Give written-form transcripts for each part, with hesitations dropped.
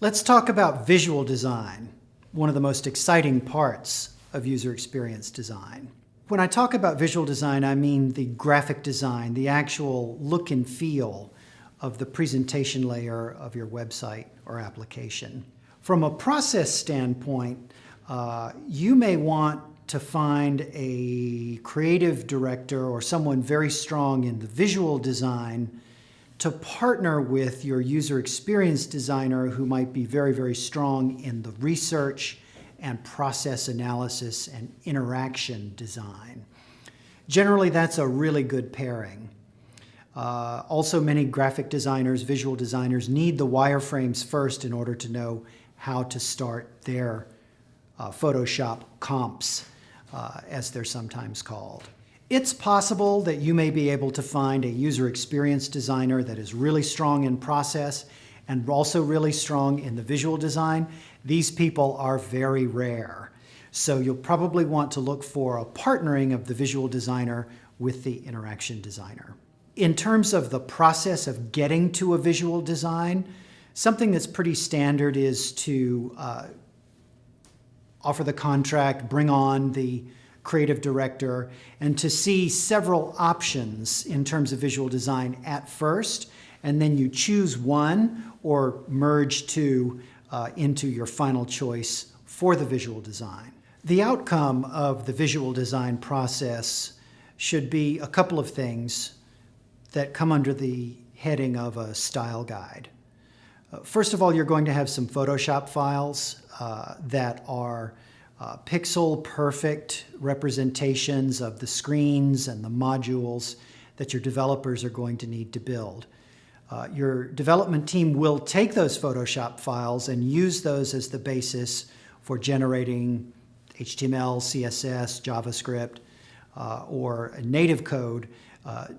Let's talk about visual design, one of the most exciting parts of user experience design. When I talk about visual design, I mean the graphic design, the actual look and feel of the presentation layer of your website or application. From a process standpoint, you may want to find a creative director or someone very strong in the visual design to partner with your user experience designer who might be very, very strong in the research and process analysis and interaction design. Generally, that's a really good pairing. Also, many graphic designers, visual designers need the wireframes first in order to know how to start their Photoshop comps, as they're sometimes called. It's possible that you may be able to find a user experience designer that is really strong in process and also really strong in the visual design. These people are very rare. So you'll probably want to look for a partnering of the visual designer with the interaction designer. In terms of the process of getting to a visual design, something that's pretty standard is to offer the contract, bring on the creative director, and to see several options in terms of visual design at first, and then you choose one or merge two into your final choice for the visual design. The outcome of the visual design process should be a couple of things that come under the heading of a style guide. First of all, you're going to have some Photoshop files that are pixel perfect representations of the screens and the modules that your developers are going to need to build. Your development team will take those Photoshop files and use those as the basis for generating HTML, CSS, JavaScript, or native code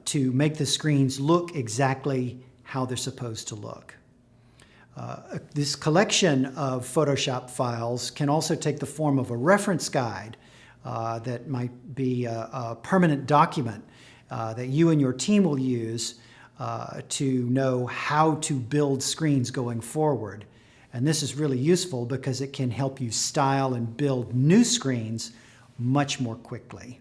to make the screens look exactly how they're supposed to look. This collection of Photoshop files can also take the form of a reference guide that might be a permanent document that you and your team will use to know how to build screens going forward. And this is really useful because it can help you style and build new screens much more quickly.